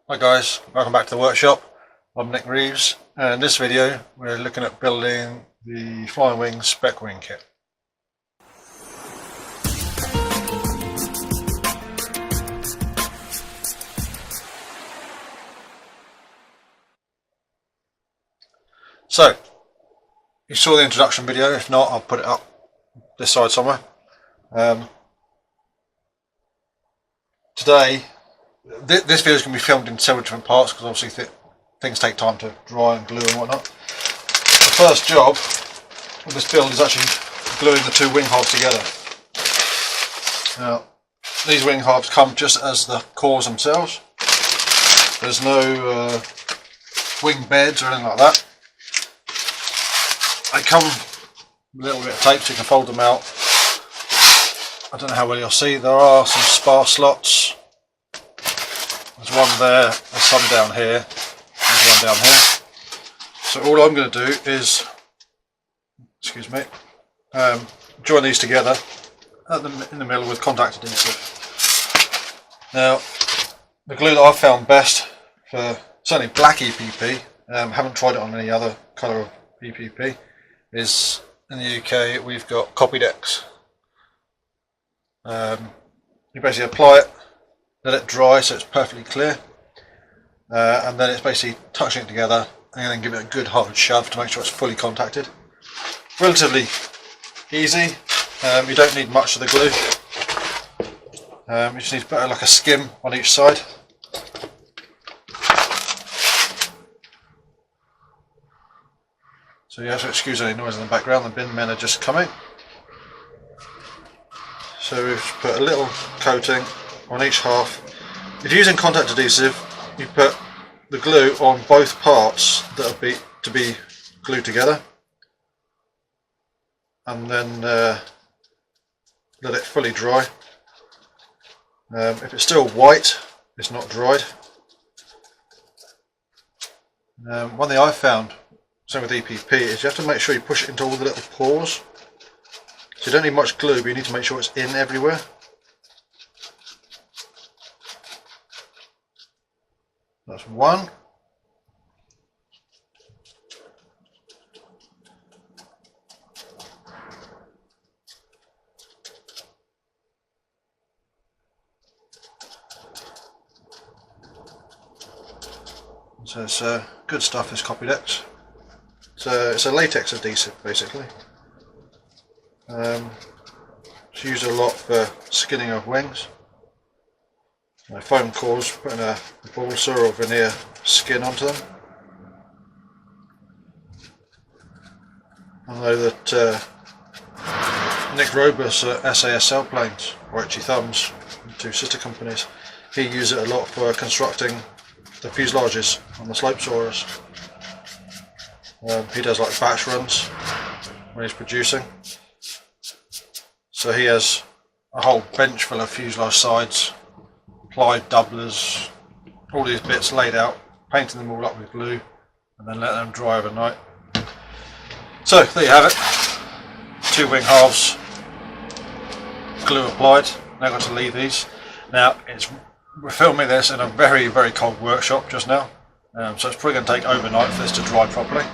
Hi guys, welcome back to the workshop. I'm Nick Reeves, and in this video we're looking at building the Flyingwings Spec Wing kit. So, you saw the introduction video. If not, I'll put it up this side somewhere. Today, this video is going to be filmed in several different parts because obviously things take time to dry and glue and whatnot. The first job of this build is actually gluing the two wing halves together. Now, these wing halves come just as the cores themselves. There's no wing beds or anything like that. They come with a little bit of tape so you can fold them out. I don't know how well you'll see, there are some spar slots. There's one there, there's some down here, there's one down here. So all I'm going to do is, join these together in the middle with contact adhesive. Now, the glue that I've found best for certainly black EPP, haven't tried it on any other colour of EPP, is in the UK we've got Copied X. You basically apply it, let it dry so it's perfectly clear, and then it's basically touching it together and then give it a good hard shove to make sure it's fully contacted. Relatively easy, you don't need much of the glue, you just need to put like a skim on each side. So you have to excuse any noise in the background, the bin men are just coming. So we've put a little coating on each half. If you're using contact adhesive, you put the glue on both parts that are to be glued together, and then let it fully dry. If it's still white, it's not dried. One thing I've found, same with EPP, is you have to make sure you push it into all the little pores. So you don't need much glue, but you need to make sure it's in everywhere. That's one. So it's good stuff, this Copied X. It's a latex adhesive basically. It's used a lot for skinning of wings. Foam cores, putting a balsa or veneer skin onto them. I know that Nick Roberts at SAS Sailplanes, or Itchy Thumbs, two sister companies, he uses it a lot for constructing the fuselages on the slope saurers. He does like batch runs when he's producing. So he has a whole bench full of fuselage sides, plied doublers, all these bits laid out, painting them all up with glue, and then let them dry overnight. So there you have it, two wing halves, glue applied. Now I've got to leave these. Now we're filming this in a very, very cold workshop just now, so it's probably going to take overnight for this to dry properly.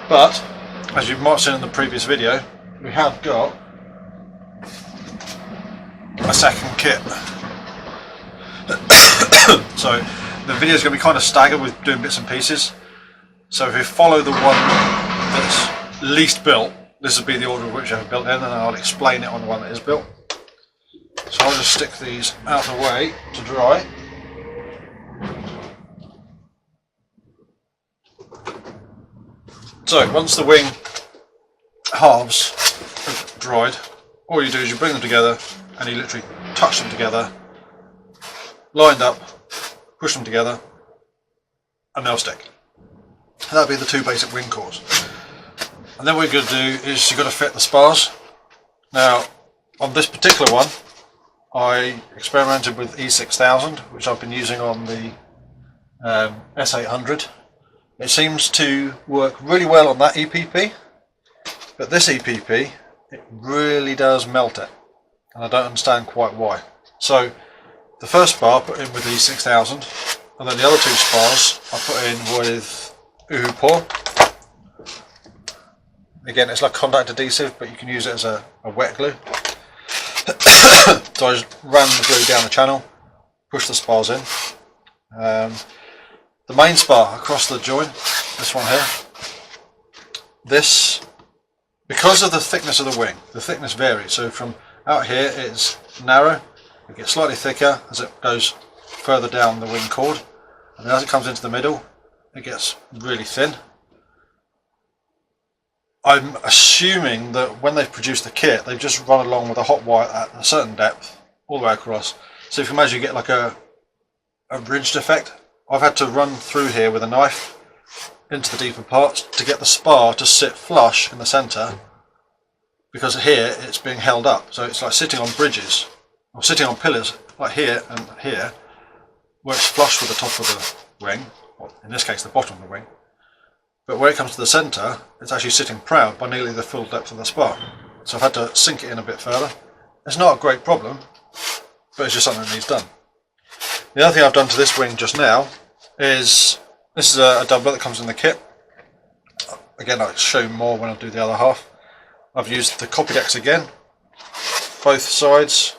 But as you might have seen in the previous video, we have got a second kit. So the video is going to be kind of staggered with doing bits and pieces. So if we follow the one that's least built, this will be the order of which I've built in, and I'll explain it on the one that is built. So I'll just stick these out of the way to dry. So once the wing halves have dried, all you do is you bring them together and you literally touch them together, lined up, push them together, and they'll stick. That'll be the two basic wing cores. And then what you're going to do is you've got to fit the spars. Now, on this particular one, I experimented with E6000, which I've been using on the S800. It seems to work really well on that EPP, but this EPP, it really does melt it, and I don't understand quite why. So the first bar put in with the 6000 And then the other 2 spars I put in with Uhu. Again, it's like contact adhesive, but you can use it as a wet glue. So I just ran the glue down the channel, push the spars in. The main spar across the join, this one here, this, because of the thickness of the wing, the thickness varies. So from out here it's narrow, it gets slightly thicker as it goes further down the wing cord, and then as it comes into the middle it gets really thin. I'm assuming that when they've produced the kit, they've just run along with a hot wire at a certain depth all the way across. So if you imagine you get like a ridged effect, I've had to run through here with a knife into the deeper parts to get the spar to sit flush in the centre, because here it's being held up. So it's like sitting on bridges, or sitting on pillars like here and here, where it's flush with the top of the wing, or in this case the bottom of the wing. But where it comes to the centre, it's actually sitting proud by nearly the full depth of the spar. So I've had to sink it in a bit further. It's not a great problem, but it's just something that needs done. The other thing I've done to this wing just now is, this is a doubler that comes in the kit. Again, I'll show you more when I do the other half. I've used the Copydex again, both sides,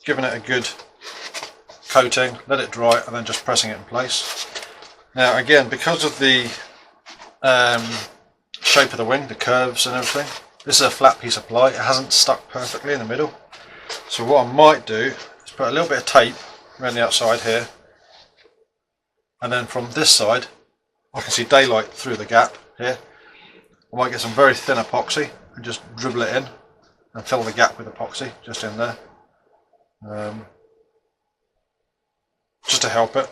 given it a good coating, let it dry, and then just pressing it in place. Now again, because of the shape of the wing, the curves and everything, this is a flat piece of ply. It hasn't stuck perfectly in the middle. So what I might do is put a little bit of tape around the outside here, and then from this side I can see daylight through the gap here. I might get some very thin epoxy and just dribble it in and fill the gap with epoxy just in there, just to help it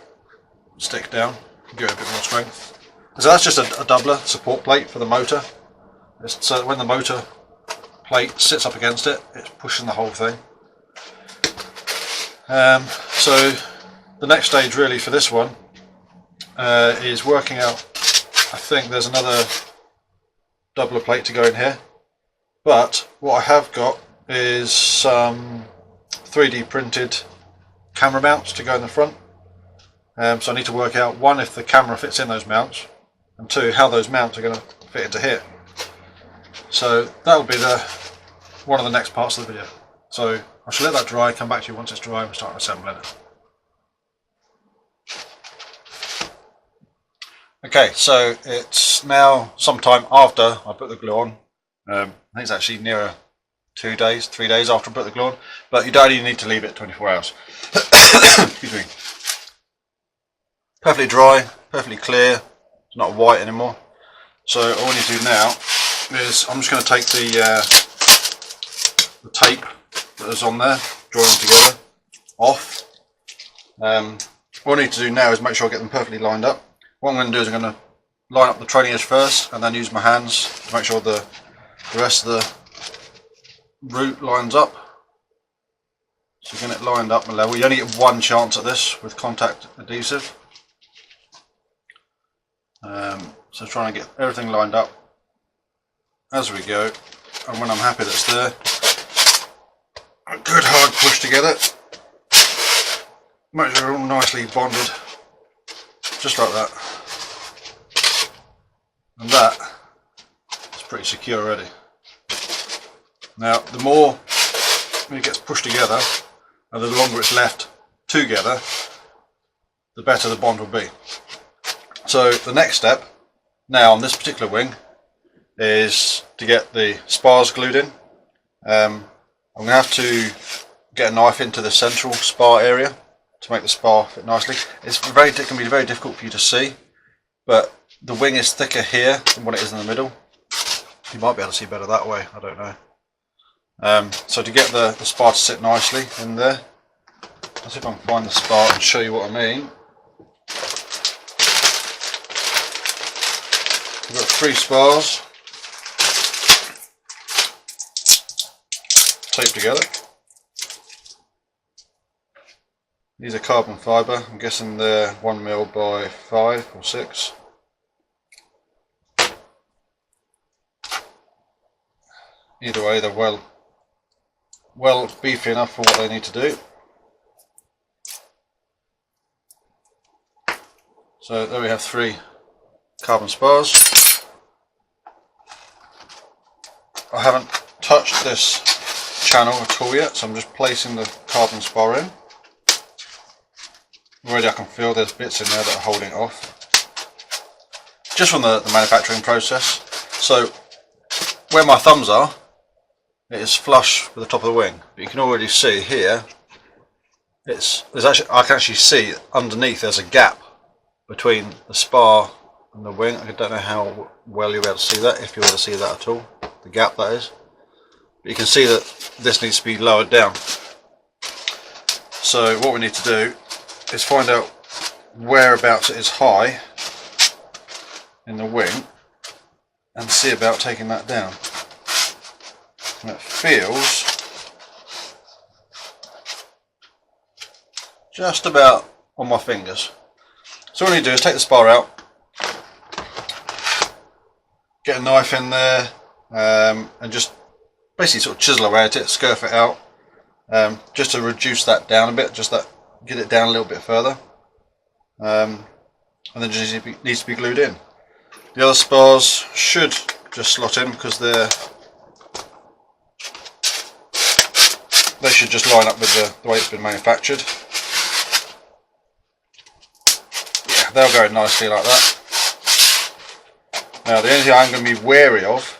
stick down, give it a bit more strength. So that's just a doubler support plate for the motor. So that when the motor plate sits up against it, it's pushing the whole thing. So the next stage really for this one is working out, I think there's another doubler plate to go in here, but what I have got is some 3D printed camera mounts to go in the front. So I need to work out, one, if the camera fits in those mounts, and two, how those mounts are going to fit into here. So that will be one of the next parts of the video. So I shall let that dry, come back to you once it's dry and we'll start assembling it. Okay, so it's now sometime after I put the glue on. I think it's actually nearer 2 days, 3 days after I put the glue on, but you don't even need to leave it 24 hours. Excuse me. Perfectly dry, perfectly clear, it's not white anymore. So all we need to do now is, I'm just going to take the tape that is on there, draw them together, off. What I need to do now is make sure I get them perfectly lined up. What I'm going to do is I'm going to line up the trailing edge first, and then use my hands to make sure the rest of the root lines up. So get it lined up and level. You only get one chance at this with contact adhesive. So trying to get everything lined up as we go, and when I'm happy that it's there, a good hard push together, make sure they're all nicely bonded, just like that, and that is pretty secure already. Now the more it gets pushed together and the longer it's left together, the better the bond will be. So the next step now on this particular wing is to get the spars glued in. I'm going to have to get a knife into the central spar area to make the spar fit nicely. It can be very difficult for you to see, but the wing is thicker here than what it is in the middle. You might be able to see better that way, I don't know. So to get the spar to sit nicely in there, let's see if I can find the spar and show you what I mean. We've got 3 spars taped together. These are carbon fibre. I'm guessing they're 1mm by 5 or 6. Either way, they're well beefy enough for what they need to do. So there we have 3 carbon spars. I haven't touched this channel at all yet, so I'm just placing the carbon spar in. Already I can feel there's bits in there that are holding it off. Just from the manufacturing process. So where my thumbs are, it is flush with the top of the wing. But you can already see here, I can actually see underneath there's a gap between the spar and the wing. I don't know how well you'll be able to see that, if you'll be able to see that at all, the gap that is. But you can see that this needs to be lowered down. So what we need to do is find out whereabouts it is high in the wing and see about taking that down. And it feels just about on my fingers. So what I need to do is take the spar out, get a knife in there, and just basically sort of chisel away at it, scurf it out, just to reduce that down a bit, get it down a little bit further, and then just needs to be glued in. The other spars should just slot in because they should just line up with the way it's been manufactured. Yeah, they'll go in nicely like that. Now the only thing I'm going to be wary of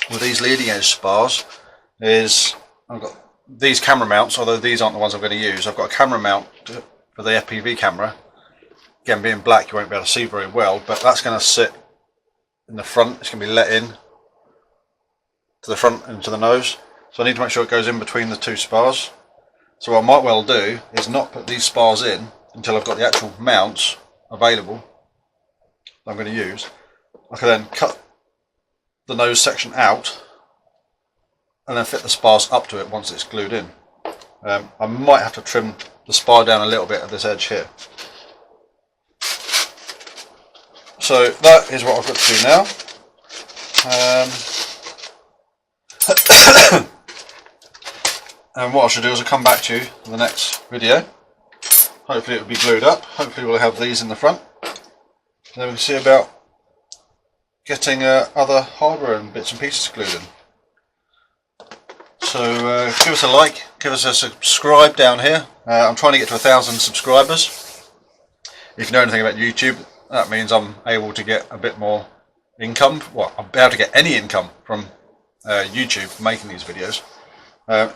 with these leading edge spars is I've got these camera mounts, although these aren't the ones I'm going to use. I've got a camera mount for the FPV camera. Again, being black you won't be able to see very well, but that's going to sit in the front. It's going to be let in to the front and to the nose. So I need to make sure it goes in between the 2 spars. So what I might well do is not put these spars in until I've got the actual mounts available that I'm going to use. I can then cut the nose section out and then fit the spars up to it once it's glued in. I might have to trim the spar down a little bit at this edge here. So that is what I've got to do now. And what I should do is I'll come back to you in the next video. Hopefully it will be glued up. Hopefully we'll have these in the front. Then we can see about getting other hardware and bits and pieces glued in. So give us a like, give us a subscribe down here. I'm trying to get to 1,000 subscribers. If you know anything about YouTube, that means I'm able to get a bit more income. Well, I'm able to get any income from YouTube for making these videos.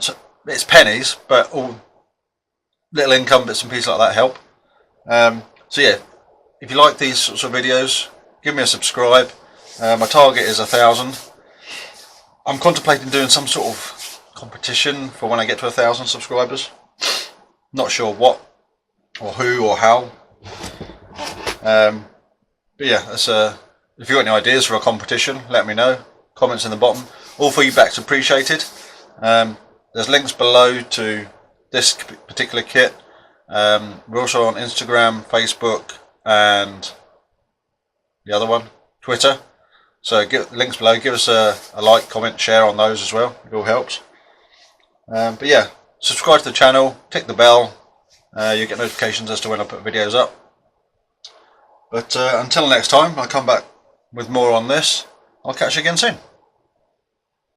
So it's pennies, but all little income bits and pieces like that help. So yeah, if you like these sorts of videos, give me a subscribe. My target is 1,000. I'm contemplating doing some sort of competition for when I get to 1,000 subscribers. Not sure what, or who, or how. But yeah, if you've got any ideas for a competition, let me know. Comments in the bottom. All feedback's appreciated. There's links below to this particular kit. We're also on Instagram, Facebook, and the other one, Twitter. So links below. Give us a like, comment, share on those as well. It all helps. But yeah, subscribe to the channel, tick the bell. You get notifications as to when I put videos up. But until next time, I'll come back with more on this. I'll catch you again soon.